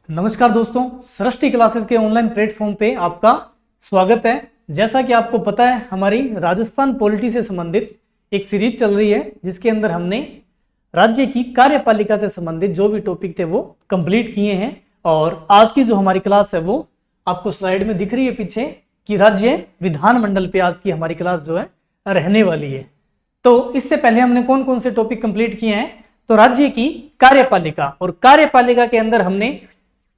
नमस्कार दोस्तों, सृष्टि क्लासेस के ऑनलाइन प्लेटफॉर्म पे आपका स्वागत है। जैसा कि आपको पता है, हमारी राजस्थान पॉलिटी से संबंधित एक सीरीज चल रही है जिसके अंदर हमने राज्य की कार्यपालिका से संबंधित जो भी टॉपिक थे वो कंप्लीट किए हैं। और आज की जो हमारी क्लास है वो आपको स्लाइड में दिख रही है पीछे कि राज्य विधानमंडल पे आज की हमारी क्लास जो है रहने वाली है। तो इससे पहले हमने कौन कौन से टॉपिक कंप्लीट किए हैं, तो राज्य की कार्यपालिका, और कार्यपालिका के अंदर हमने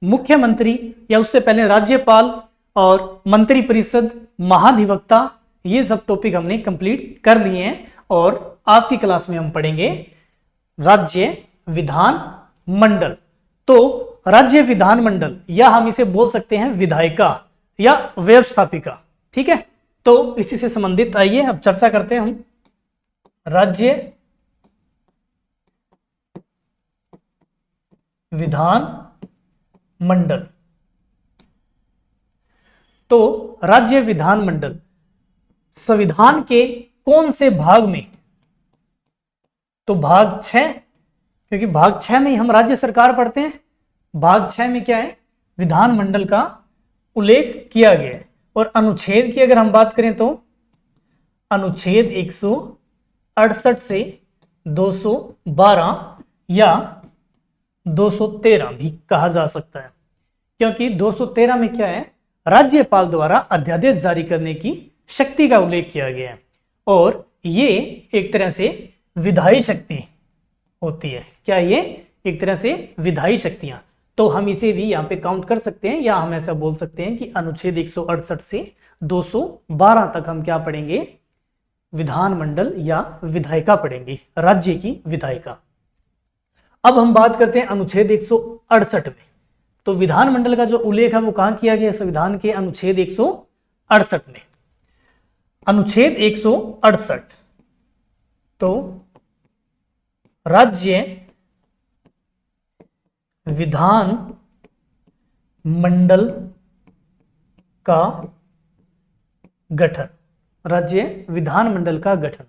मुख्यमंत्री या उससे पहले राज्यपाल और मंत्री परिषद, महाधिवक्ता, ये सब टॉपिक हमने कंप्लीट कर लिए हैं। और आज की क्लास में हम पढ़ेंगे राज्य विधान मंडल। तो राज्य विधान मंडल या हम इसे बोल सकते हैं विधायिका या व्यवस्थापिका, ठीक है। तो इसी से संबंधित आइए अब चर्चा करते हैं हम राज्य विधान मंडल। तो राज्य विधान मंडल संविधान के कौन से भाग में, तो भाग 6, क्योंकि भाग 6 में हम राज्य सरकार पढ़ते हैं। भाग 6 में क्या है, विधानमंडल का उल्लेख किया गया है। और अनुच्छेद की अगर हम बात करें तो अनुच्छेद 168 से 212 या 213 भी कहा जा सकता है, क्योंकि 213 में क्या है, राज्यपाल द्वारा अध्यादेश जारी करने की शक्ति का उल्लेख किया गया है। और ये एक तरह से विधायी शक्ति होती है। क्या ये एक तरह से विधायी शक्तियां, तो हम इसे भी यहाँ पे काउंट कर सकते हैं, या हम ऐसा बोल सकते हैं कि अनुच्छेद 168 से 212 तक हम क्या पढ़ेंगे, विधानमंडल या विधायिका पढ़ेंगे, राज्य की विधायिका। अब हम बात करते हैं अनुच्छेद 168 में। तो विधानमंडल का जो उल्लेख है वो कहां किया गया, संविधान के अनुच्छेद 168 में। अनुच्छेद 168, तो राज्य विधान मंडल का गठन, राज्य विधानमंडल का गठन।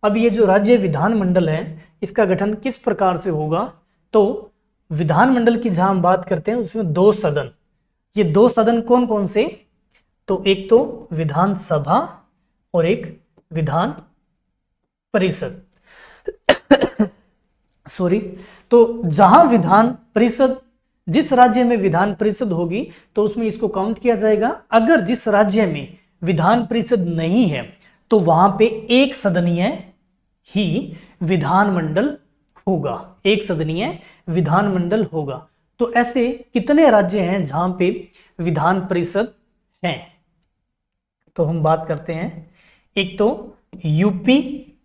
अब ये जो राज्य विधानमंडल है इसका गठन किस प्रकार से होगा, तो विधानमंडल की जहां हम बात करते हैं उसमें 2 सदन, ये 2 सदन कौन कौन से, तो एक तो विधानसभा और एक विधान परिषद सॉरी। तो जहां विधान परिषद, जिस राज्य में विधान परिषद होगी तो उसमें इसको काउंट किया जाएगा। अगर जिस राज्य में विधान परिषद नहीं है तो वहां पे एक सदनीय ही विधानमंडल होगा, एक सदनीय विधानमंडल होगा। तो ऐसे कितने राज्य हैं जहां पे विधान परिषद हैं, तो हम बात करते हैं। एक तो यूपी,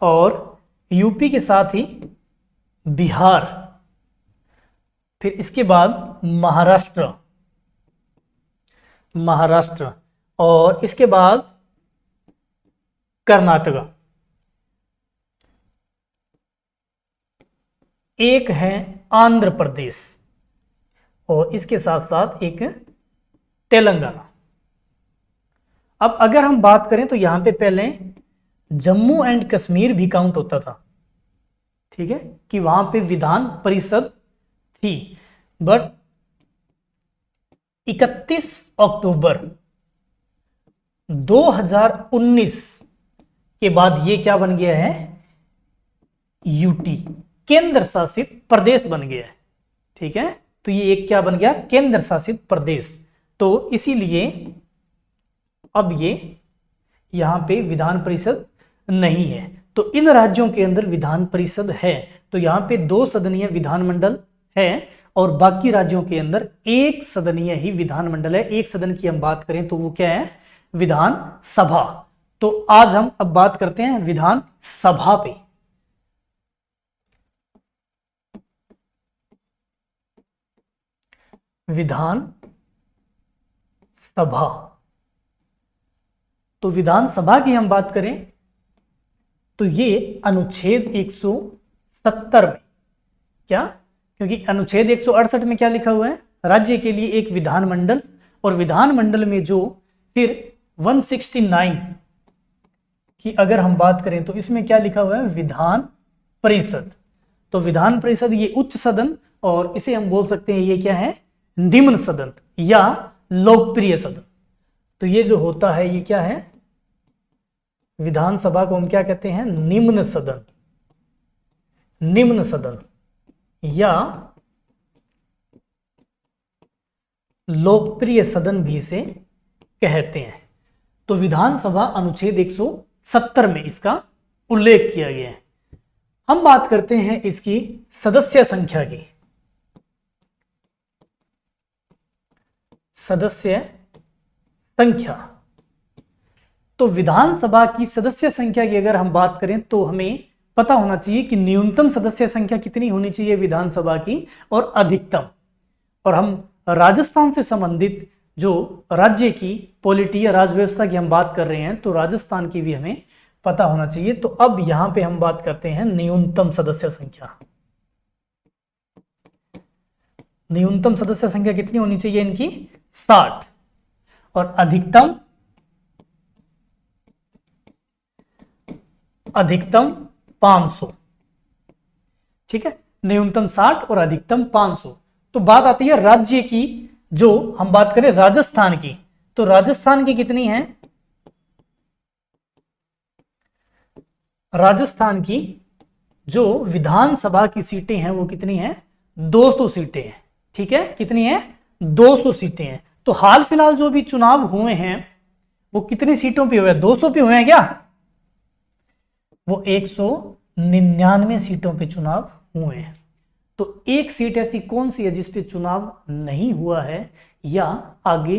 और यूपी के साथ ही बिहार, फिर इसके बाद महाराष्ट्र, और इसके बाद कर्नाटक, एक है आंध्र प्रदेश, और इसके साथ साथ एक तेलंगाना। अब अगर हम बात करें तो यहां पे पहले जम्मू एंड कश्मीर भी काउंट होता था, ठीक है, कि वहां पे विधान परिषद थी। बट 31 अक्टूबर 2019 के बाद ये क्या बन गया है, यूटी, केंद्र शासित प्रदेश बन गया है, ठीक है। तो ये एक क्या बन गया, केंद्र शासित प्रदेश। तो इसीलिए अब ये यहां पे विधान परिषद नहीं है। तो इन राज्यों के अंदर विधान परिषद है, तो यहां पे 2 सदनीय विधानमंडल है, और बाकी राज्यों के अंदर एक सदनीय ही विधानमंडल है। एक सदन की हम बात करें तो वो क्या है, विधान सभा। तो आज हम अब बात करते हैं विधान सभा पे। विधान सभा, तो विधानसभा की हम बात करें तो ये अनुच्छेद 170 में, क्या, क्योंकि अनुच्छेद 168 में क्या लिखा हुआ है, राज्य के लिए एक विधानमंडल, और विधानमंडल में जो फिर 169 की अगर हम बात करें तो इसमें क्या लिखा हुआ है, विधान परिषद। तो विधान परिषद ये उच्च सदन और इसे हम बोल सकते हैं ये क्या है, निम्न सदन या लोकप्रिय सदन। तो ये जो होता है ये क्या है, विधानसभा को हम क्या कहते हैं, निम्न सदन, निम्न सदन या लोकप्रिय सदन भी इसे कहते हैं। तो विधानसभा अनुच्छेद 170 में इसका उल्लेख किया गया है। हम बात करते हैं इसकी सदस्य संख्या की। सदस्य संख्या, तो विधानसभा की सदस्य संख्या की अगर हम बात करें तो हमें पता होना चाहिए कि न्यूनतम सदस्य संख्या कितनी होनी चाहिए विधानसभा की और अधिकतम। और हम राजस्थान से संबंधित जो राज्य की पॉलिटी या राज व्यवस्था की हम बात कर रहे हैं तो राजस्थान की भी हमें पता होना चाहिए। तो अब यहां पे हम बात करते हैं न्यूनतम सदस्य संख्या। न्यूनतम सदस्य संख्या कितनी होनी चाहिए इनकी, 60, और अधिकतम 500। ठीक है, न्यूनतम 60 और अधिकतम 500। तो बात आती है राज्य की, जो हम बात करें राजस्थान की, तो राजस्थान की कितनी है, राजस्थान की जो विधानसभा की सीटें हैं वो कितनी हैं, 200 सीटें हैं। ठीक है, कितनी है, 200 सीटें हैं। तो हाल फिलहाल जो भी चुनाव हुए हैं वो कितनी सीटों पे हुए, 200 पे हुए हैं क्या, वो 199 सीटों पे चुनाव हुए हैं। तो एक सीट ऐसी कौन सी है जिस पे चुनाव नहीं हुआ है या आगे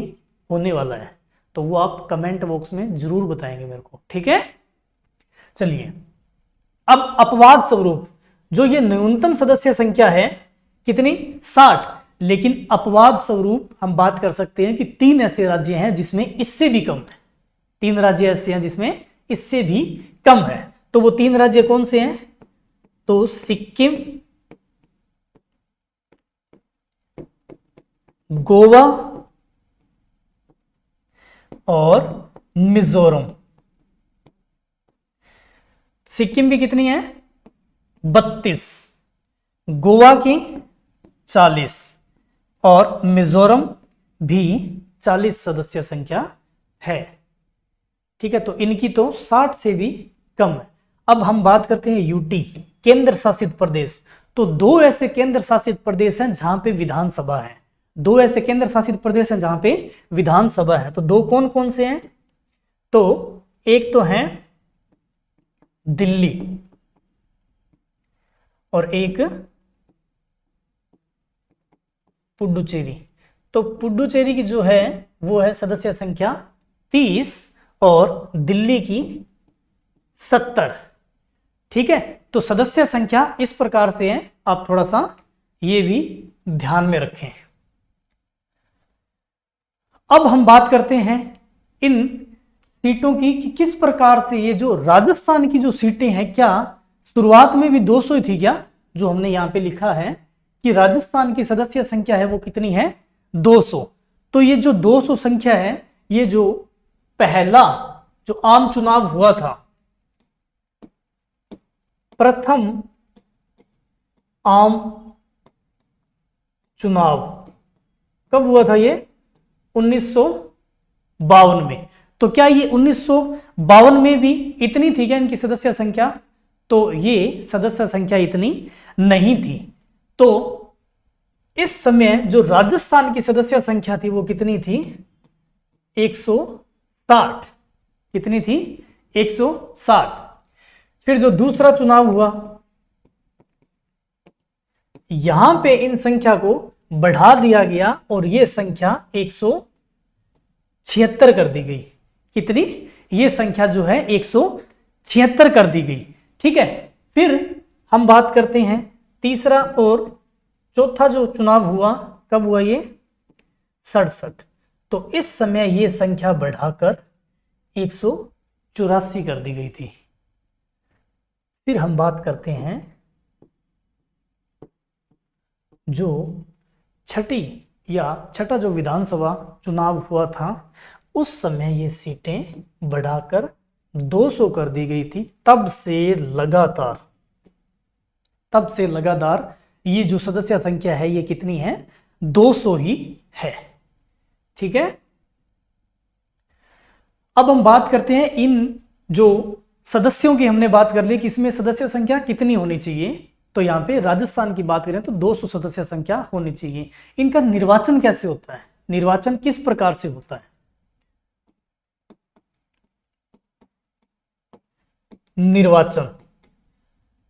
होने वाला है, तो वो आप कमेंट बॉक्स में जरूर बताएंगे मेरे को। ठीक है, चलिए अब अपवाद स्वरूप जो ये न्यूनतम सदस्य संख्या है कितनी, 60, लेकिन अपवाद स्वरूप हम बात कर सकते हैं कि 3 ऐसे राज्य हैं जिसमें इससे भी कम है। 3 राज्य ऐसे हैं जिसमें इससे भी कम है। तो वो 3 राज्य कौन से हैं, तो सिक्किम, गोवा और मिजोरम। सिक्किम की कितनी है, 32, गोवा की 40 और मिजोरम भी 40 सदस्य संख्या है। ठीक है, तो इनकी तो 60 से भी कम है। अब हम बात करते हैं यूटी, केंद्र शासित प्रदेश। तो 2 ऐसे केंद्र शासित प्रदेश हैं जहां पे विधानसभा है, 2 ऐसे केंद्र शासित प्रदेश हैं जहां पे विधानसभा है। तो 2 कौन कौन से हैं, तो एक तो है दिल्ली और एक पुडुचेरी। तो पुडुचेरी की जो है वो है सदस्य संख्या 30 और दिल्ली की 70। ठीक है, तो सदस्य संख्या इस प्रकार से है, आप थोड़ा सा ये भी ध्यान में रखें। अब हम बात करते हैं इन सीटों की कि किस प्रकार से ये जो राजस्थान की जो सीटें हैं, क्या शुरुआत में भी 200 ही थी क्या, जो हमने यहां पे लिखा है कि राजस्थान की सदस्य संख्या है वो कितनी है, 200। तो ये जो 200 संख्या है, ये जो पहला जो आम चुनाव हुआ था, प्रथम आम चुनाव कब हुआ था, ये 1952 में। तो क्या ये 1952 में भी इतनी थी क्या इनकी सदस्य संख्या, तो ये सदस्य संख्या इतनी नहीं थी। तो इस समय जो राजस्थान की सदस्य संख्या थी वो कितनी थी, 160। कितनी थी, 160। फिर जो दूसरा चुनाव हुआ, यहां पे इन संख्या को बढ़ा दिया गया और ये संख्या 176 कर दी गई। कितनी, ये संख्या जो है 176 कर दी गई। ठीक है, फिर हम बात करते हैं तीसरा और चौथा जो चुनाव हुआ, कब हुआ ये, 67। तो इस समय ये संख्या बढ़ाकर 184 कर दी गई थी। फिर हम बात करते हैं जो छठा जो विधानसभा चुनाव हुआ था, उस समय ये सीटें बढ़ाकर 200 कर दी गई थी। तब से लगातार ये जो सदस्य संख्या है ये कितनी है, 200 ही है। ठीक है, अब हम बात करते हैं इन जो सदस्यों की हमने बात कर ली कि इसमें सदस्य संख्या कितनी होनी चाहिए। तो यहां पे राजस्थान की बात करें तो 200 सदस्य संख्या होनी चाहिए। इनका निर्वाचन कैसे होता है, निर्वाचन किस प्रकार से होता है? निर्वाचन,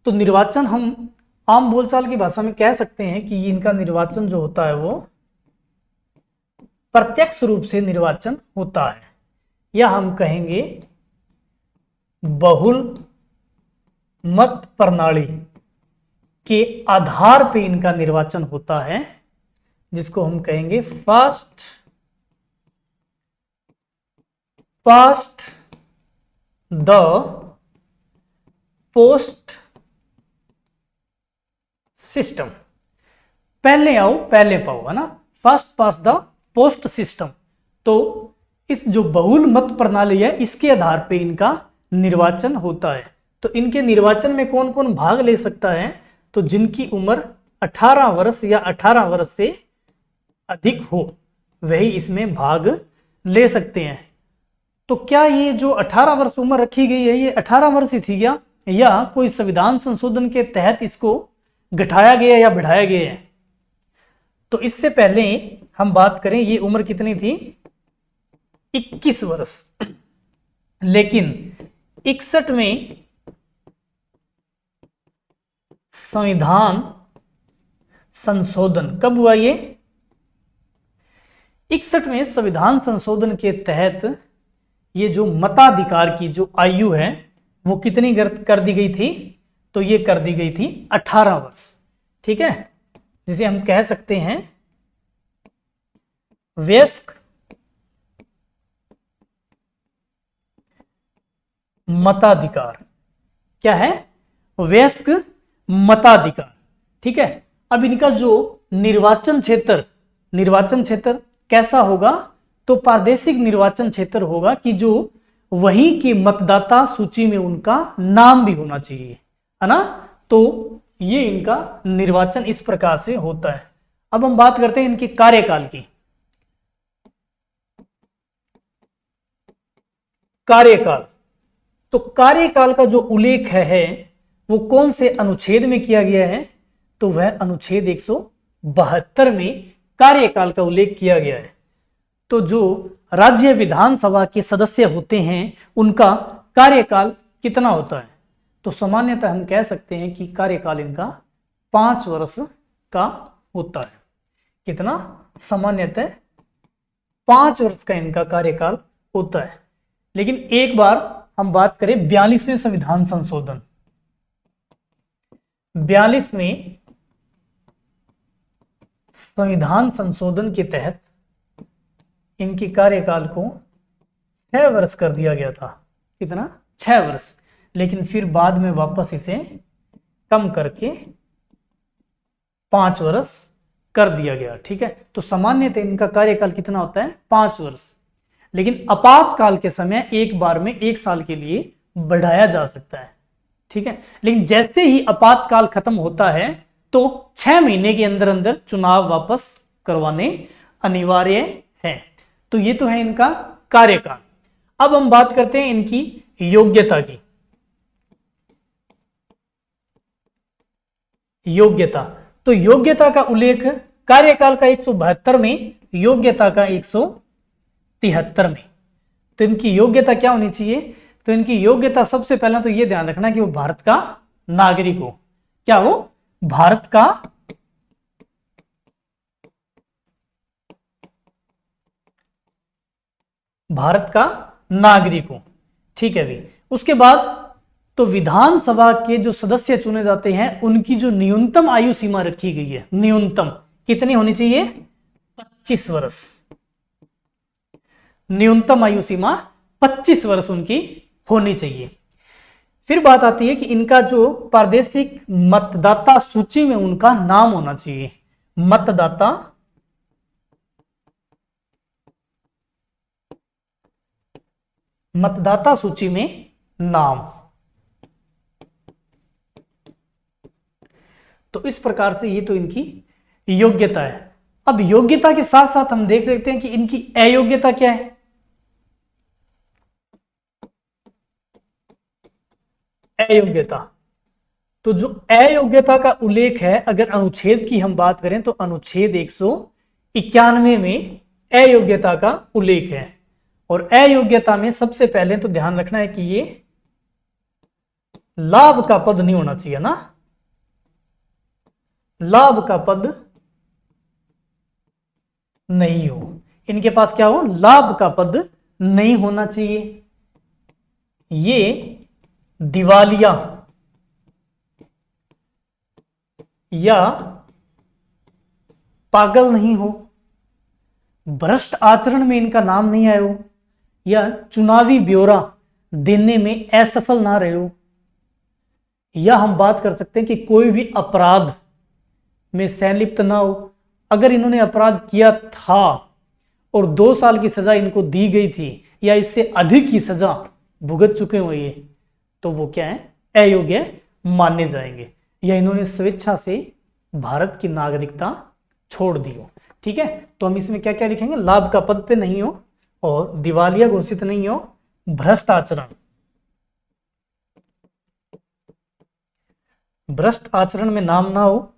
तो निर्वाचन हम आम बोलचाल की भाषा में कह सकते हैं कि इनका निर्वाचन जो होता है वो प्रत्यक्ष रूप से निर्वाचन होता है, या हम कहेंगे बहुल मत प्रणाली के आधार पे इनका निर्वाचन होता है, जिसको हम कहेंगे first past the post system. पहले आओ पहले पाओ, है ना, first past the post system. तो इस जो बहुल मत प्रणाली है इसके आधार पे इनका निर्वाचन होता है। तो इनके निर्वाचन में कौन कौन भाग ले सकता है? तो जिनकी उम्र 18 वर्ष या 18 वर्ष से अधिक हो वही इसमें भाग ले सकते हैं। तो क्या ये जो 18 वर्ष उम्र रखी गई है ये 18 वर्ष ही थी क्या, या कोई संविधान संशोधन के तहत इसको घटाया गया या बढ़ाया गया है? तो इससे पहले हम बात करें ये उम्र कितनी थी, 21 वर्ष। लेकिन 61 में संविधान संशोधन कब हुआ? ये 61 में संविधान संशोधन के तहत ये जो मताधिकार की जो आयु है वो कितनी कर दी गई थी? तो ये कर दी गई थी 18 वर्ष। ठीक है, जिसे हम कह सकते हैं वयस्क मताधिकार। क्या है? वयस्क मताधिकार। ठीक है, अब इनका जो निर्वाचन क्षेत्र कैसा होगा? तो प्रादेशिक निर्वाचन क्षेत्र होगा कि जो वहीं की मतदाता सूची में उनका नाम भी होना चाहिए, है ना। तो ये इनका निर्वाचन इस प्रकार से होता है। अब हम बात करते हैं इनके कार्यकाल की। कार्यकाल, तो कार्यकाल का जो उल्लेख है वो कौन से अनुच्छेद में किया गया है? तो वह अनुच्छेद 172 में कार्यकाल का उल्लेख किया गया है। तो जो राज्य विधानसभा के सदस्य होते हैं उनका कार्यकाल कितना होता है? तो सामान्यतः हम कह सकते हैं कि कार्यकाल इनका 5 वर्ष का होता है। कितना? सामान्यतः 5 वर्ष का इनका कार्यकाल होता है। लेकिन एक बार हम बात करें 42वें संविधान संशोधन, 42 में संविधान संशोधन के तहत इनकी कार्यकाल को 6 वर्ष कर दिया गया था। कितना? 6 वर्ष। लेकिन फिर बाद में वापस इसे कम करके 5 वर्ष कर दिया गया। ठीक है, तो सामान्यतः इनका कार्यकाल कितना होता है? 5 वर्ष। लेकिन आपातकाल के समय एक बार में 1 साल के लिए बढ़ाया जा सकता है। ठीक है, लेकिन जैसे ही आपातकाल खत्म होता है तो 6 महीने के अंदर अंदर चुनाव वापस करवाने अनिवार्य है। तो ये तो है इनका कार्यकाल। अब हम बात करते हैं इनकी योग्यता की। योग्यता, तो योग्यता का उल्लेख कार्यकाल का 172 में, योग्यता का 173 में। तो इनकी योग्यता क्या होनी चाहिए? तो इनकी योग्यता सबसे पहला तो यह ध्यान रखना कि वो भारत का नागरिक हो। क्या हो? भारत का नागरिक हो। ठीक है भी। उसके बाद तो विधानसभा के जो सदस्य चुने जाते हैं उनकी जो न्यूनतम आयु सीमा रखी गई है, न्यूनतम कितनी होनी चाहिए? 25 वर्ष। न्यूनतम आयु सीमा 25 वर्ष उनकी होनी चाहिए। फिर बात आती है कि इनका जो प्रादेशिक मतदाता सूची में उनका नाम होना चाहिए। मतदाता सूची में नाम। तो इस प्रकार से ये तो इनकी योग्यता है। अब योग्यता के साथ साथ हम देख लेते हैं कि इनकी अयोग्यता क्या है। अयोग्यता, तो जो अयोग्यता का उल्लेख है, अगर अनुच्छेद की हम बात करें तो अनुच्छेद 191 में अयोग्यता का उल्लेख है। और अयोग्यता में सबसे पहले तो ध्यान रखना है कि ये लाभ का पद नहीं होना चाहिए ना, लाभ का पद नहीं हो, इनके पास क्या हो, लाभ का पद नहीं होना चाहिए। ये दिवालिया या पागल नहीं हो, भ्रष्ट आचरण में इनका नाम नहीं आया हो, या चुनावी ब्यौरा देने में असफल ना रहे हो, या हम बात कर सकते हैं कि कोई भी अपराध में संलिप्त ना हो। अगर इन्होंने अपराध किया था और 2 साल की सजा इनको दी गई थी या इससे अधिक की सजा भुगत चुके हो ये, तो वो क्या है, अयोग्य माने जाएंगे, या इन्होंने स्वेच्छा से भारत की नागरिकता छोड़ दी हो। ठीक है, तो हम इसमें क्या क्या लिखेंगे, लाभ का पद पे नहीं हो और दिवालिया घोषित नहीं हो, भ्रष्ट आचरण, भ्रष्ट आचरण में नाम ना हो,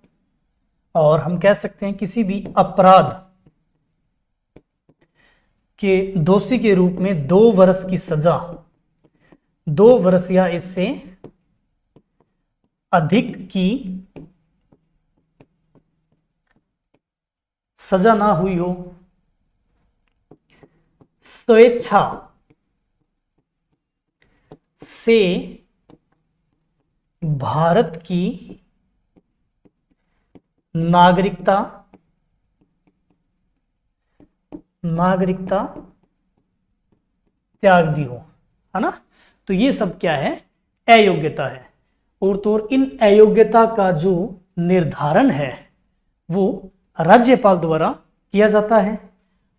और हम कह सकते हैं किसी भी अपराध के दोषी के रूप में 2 वर्ष की सजा, 2 वर्ष या इससे अधिक की सजा ना हुई हो, स्वेच्छा से भारत की नागरिकता त्याग दी हो, है ना। तो ये सब क्या है, अयोग्यता है। और तो और इन अयोग्यता का जो निर्धारण है वो राज्यपाल द्वारा किया जाता है,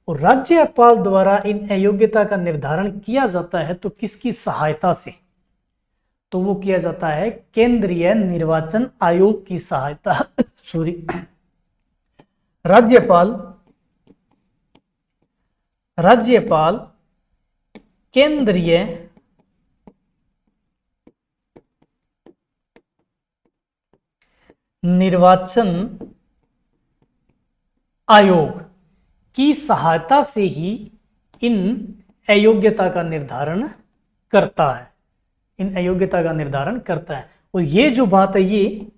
और राज्यपाल द्वारा इन अयोग्यता का निर्धारण किया जाता है तो किसकी सहायता से, तो वो किया जाता है केंद्रीय निर्वाचन आयोग की सहायता सॉरी, राज्यपाल केंद्रीय निर्वाचन आयोग की सहायता से ही इन अयोग्यता का निर्धारण करता है, इन अयोग्यता का निर्धारण करता है। और ये जो बात है ये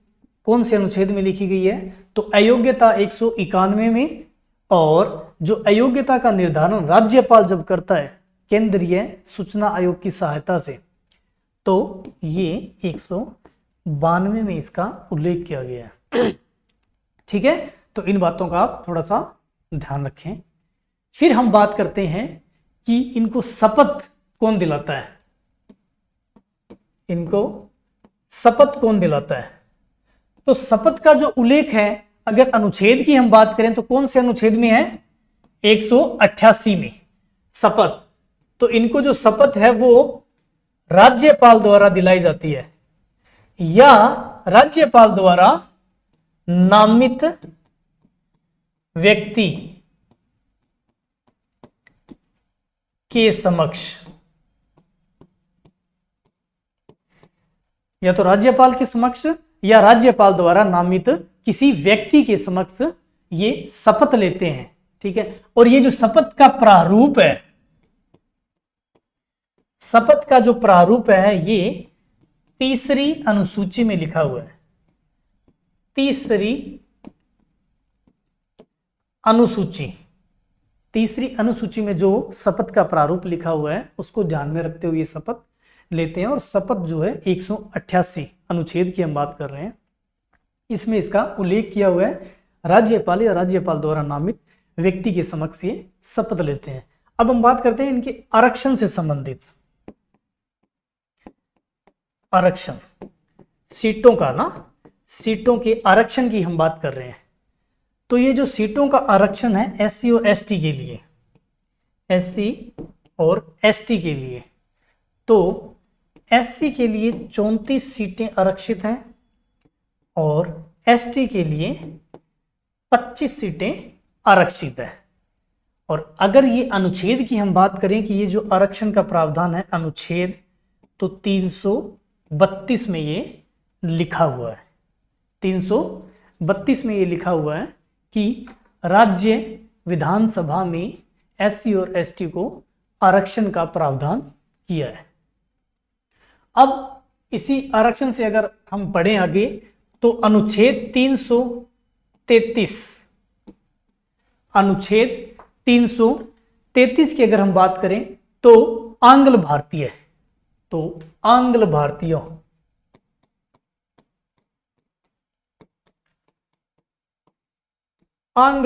कौन से अनुच्छेद में लिखी गई है, तो अयोग्यता 191 में, और जो अयोग्यता का निर्धारण राज्यपाल जब करता है केंद्रीय सूचना आयोग की सहायता से, तो ये 192 में इसका उल्लेख किया गया है। ठीक है, तो इन बातों का आप थोड़ा सा ध्यान रखें। फिर हम बात करते हैं कि इनको शपथ कौन दिलाता है, इनको शपथ कौन दिलाता है। तो शपथ का जो उल्लेख है, अगर अनुच्छेद की हम बात करें तो कौन से अनुच्छेद में है, 188 में शपथ। तो इनको जो शपथ है वो राज्यपाल द्वारा दिलाई जाती है, या राज्यपाल द्वारा नामित व्यक्ति के समक्ष, या तो राज्यपाल के समक्ष या राज्यपाल द्वारा नामित किसी व्यक्ति के समक्ष ये शपथ लेते हैं। ठीक है, और ये जो शपथ का प्रारूप है, शपथ का जो प्रारूप है ये 3री अनुसूची में लिखा हुआ है। 3री अनुसूची में जो शपथ का प्रारूप लिखा हुआ है उसको ध्यान में रखते हुए शपथ लेते हैं। और शपथ जो है 188 अनुच्छेद की हम बात कर रहे हैं, इसमें इसका उल्लेख किया हुआ है, राज्यपाल या राज्यपाल द्वारा नामित व्यक्ति के समक्ष ये शपथ लेते हैं। अब हम बात करते हैं इनके आरक्षण से संबंधित, आरक्षण सीटों का ना, सीटों के आरक्षण की हम बात कर रहे हैं। तो ये जो सीटों का आरक्षण है एससी और एसटी के लिए, एससी और एसटी के लिए, तो एससी के लिए 34 सीटें आरक्षित हैं और एसटी के लिए 25 सीटें आरक्षित है। और अगर ये अनुच्छेद की हम बात करें कि ये जो आरक्षण का प्रावधान है अनुच्छेद, तो 332 में ये लिखा हुआ है, 332 में ये लिखा हुआ है कि राज्य विधानसभा में एससी और एसटी को आरक्षण का प्रावधान किया है। अब इसी आरक्षण से अगर हम पढ़ें आगे तो अनुच्छेद 333, अनुच्छेद 333 की अगर हम बात करें तो आंग्ल भारतीय, तो आंग्ल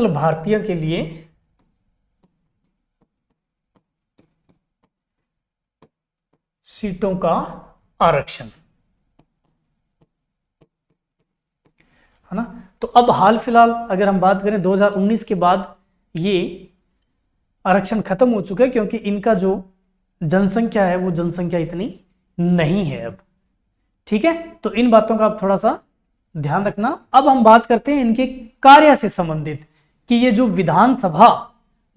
भारतीयों के लिए सीटों का आरक्षण, है ना। तो अब हाल फिलहाल अगर हम बात करें 2019 के बाद ये आरक्षण खत्म हो चुका है, क्योंकि इनका जो जनसंख्या है वो जनसंख्या इतनी नहीं है अब, ठीक है। तो इन बातों का आप थोड़ा सा ध्यान रखना। अब हम बात करते हैं इनके कार्य से संबंधित कि ये जो विधानसभा,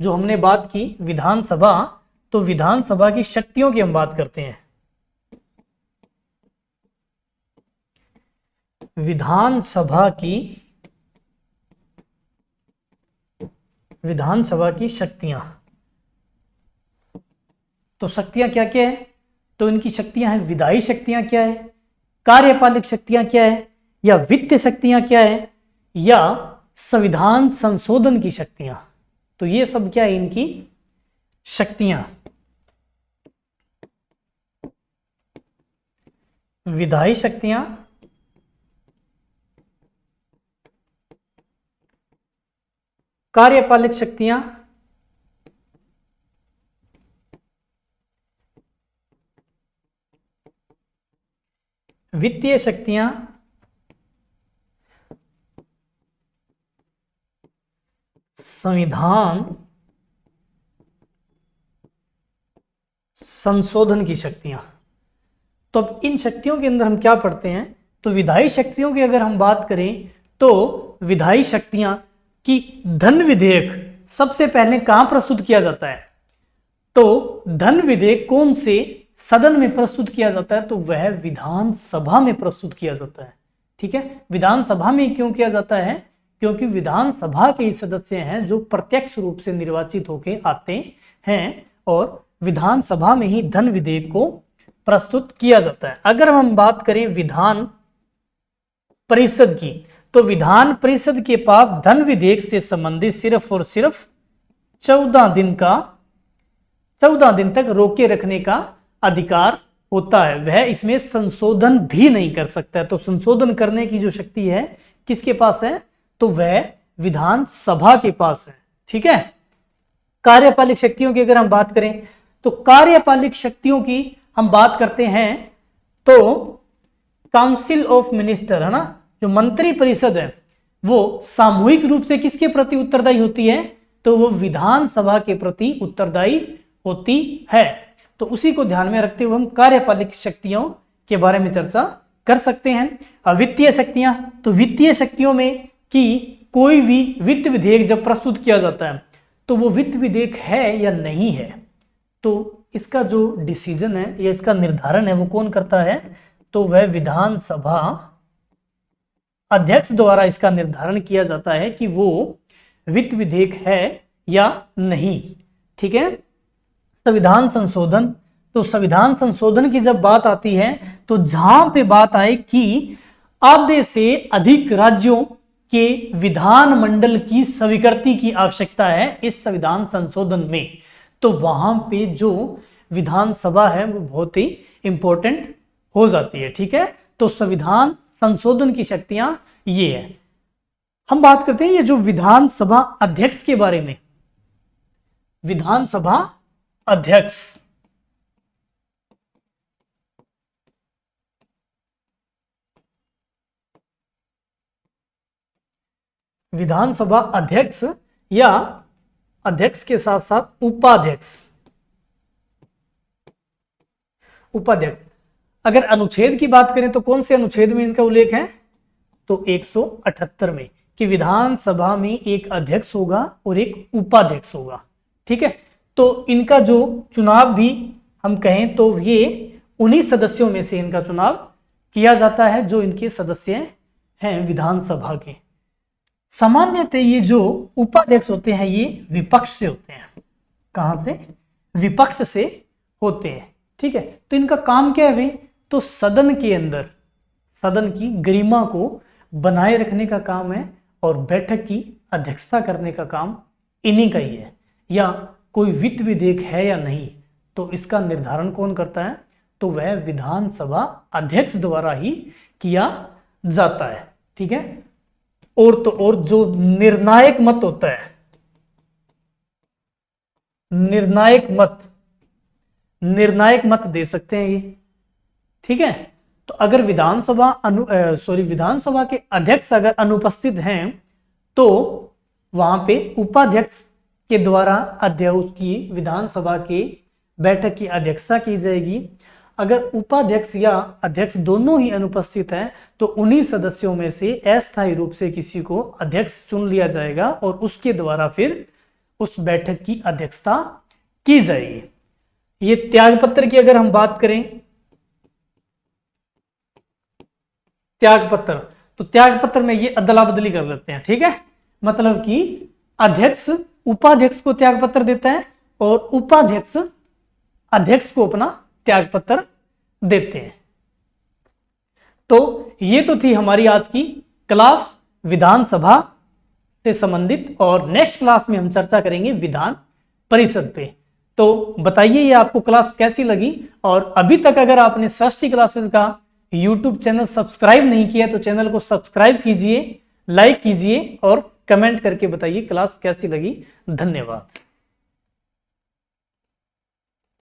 जो हमने बात की विधानसभा, तो विधानसभा की शक्तियों की हम बात करते हैं। विधानसभा की शक्तियां, तो शक्तियां क्या क्या है, तो इनकी शक्तियां हैं, विधायी शक्तियां क्या है, कार्यपालिक शक्तियां क्या है, या वित्तीय शक्तियां क्या है, या संविधान संशोधन की शक्तियां। तो ये सब क्या है इनकी शक्तियां। विधायी शक्तियां, कार्यपालिक शक्तियां, वित्तीय शक्तियां, संविधान संशोधन की शक्तियां। तो अब इन शक्तियों के अंदर हम क्या पढ़ते हैं, तो विधायी शक्तियों की अगर हम बात करें तो विधायी शक्तियां की धन विधेयक सबसे पहले कहां प्रस्तुत किया जाता है, तो धन विधेयक कौन से सदन में प्रस्तुत किया जाता है, तो वह विधानसभा में प्रस्तुत किया जाता है, ठीक है। विधानसभा में क्यों किया जाता है, क्योंकि विधानसभा के सदस्य हैं जो प्रत्यक्ष रूप से निर्वाचित होकर आते हैं और विधानसभा में ही धन विधेयक को प्रस्तुत किया जाता है। अगर हम बात करें विधान परिषद की, तो विधान परिषद के पास धन विधेयक से संबंधित सिर्फ और सिर्फ 14 दिन तक रोके रखने का अधिकार होता है, वह इसमें संशोधन भी नहीं कर सकता है। तो संशोधन करने की जो शक्ति है किसके पास है, तो वह विधानसभा के पास है, ठीक है। कार्यपालिक शक्तियों की अगर हम बात करें तो कार्यपालिक शक्तियों की हम बात करते हैं तो काउंसिल ऑफ मिनिस्टर, है ना, जो मंत्री परिषद है वो सामूहिक रूप से किसके प्रति उत्तरदायी होती है, तो वो विधानसभा के प्रति उत्तरदायी होती है। तो उसी को ध्यान में रखते हुए हम कार्यपालिक शक्तियों के बारे में चर्चा कर सकते हैं। वित्तीय शक्तियां, तो वित्तीय शक्तियों में कि कोई भी वित्त विधेयक जब प्रस्तुत किया जाता है तो वो वित्त विधेयक है या नहीं है, तो इसका जो डिसीजन है या इसका निर्धारण है वो कौन करता है, तो वह विधानसभा अध्यक्ष द्वारा इसका निर्धारण किया जाता है कि वो वित्त विधेयक है या नहीं, ठीक है। संविधान संशोधन, तो संविधान संशोधन की जब बात आती है तो जहां पे बात आए कि आधे से अधिक राज्यों के विधानमंडल की स्वीकृति की आवश्यकता है इस संविधान संशोधन में, तो वहां पे जो विधानसभा है वो बहुत ही इंपॉर्टेंट हो जाती है, ठीक है। तो संविधान संशोधन की शक्तियां ये है। हम बात करते हैं ये जो विधानसभा अध्यक्ष के बारे में। विधानसभा अध्यक्ष, विधानसभा अध्यक्ष या अध्यक्ष के साथ साथ उपाध्यक्ष, उपाध्यक्ष। अगर अनुच्छेद की बात करें तो कौन से अनुच्छेद में इनका उल्लेख है, तो 178 में कि विधानसभा में एक अध्यक्ष होगा और एक उपाध्यक्ष होगा। ठीक है, तो इनका जो चुनाव भी हम कहें तो ये उन्हीं सदस्यों में से इनका चुनाव किया जाता है जो इनके सदस्य हैं विधानसभा के। सामान्यतः ये जो उपाध्यक्ष होते हैं ये विपक्ष से होते हैं। कहां से? विपक्ष से होते हैं। ठीक है, तो इनका काम क्या है? तो सदन के अंदर सदन की गरिमा को बनाए रखने का काम है और बैठक की अध्यक्षता करने का काम इन्हीं का ही है। या कोई वित्त विधेयक है या नहीं तो इसका निर्धारण कौन करता है? तो वह विधानसभा अध्यक्ष द्वारा ही किया जाता है। ठीक है, और तो और जो निर्णायक मत होता है, निर्णायक मत दे सकते हैं ये। ठीक है, तो अगर विधानसभा के अध्यक्ष अगर अनुपस्थित हैं तो वहां पे उपाध्यक्ष के द्वारा अध्यक्ष की विधानसभा की बैठक की अध्यक्षता की जाएगी। अगर उपाध्यक्ष या अध्यक्ष दोनों ही अनुपस्थित हैं तो उन्हीं सदस्यों में से अस्थायी रूप से किसी को अध्यक्ष चुन लिया जाएगा और उसके द्वारा फिर उस बैठक की अध्यक्षता की जाएगी। ये त्यागपत्र की अगर हम बात करें, त्यागपत्र, तो त्यागपत्र में ये अदला बदली कर लेते हैं। ठीक है, मतलब कि अध्यक्ष उपाध्यक्ष को त्यागपत्र देता है और उपाध्यक्ष अध्यक्ष को अपना त्यागपत्र देते हैं। तो ये तो थी हमारी आज की क्लास विधानसभा से संबंधित, और नेक्स्ट क्लास में हम चर्चा करेंगे विधान परिषद पे। तो बताइए ये आपको क्लास कैसी लगी, और अभी तक अगर आपने सृष्टि क्लासेस का YouTube चैनल सब्सक्राइब नहीं किया तो चैनल को सब्सक्राइब कीजिए, लाइक कीजिए और कमेंट करके बताइए क्लास कैसी लगी। धन्यवाद।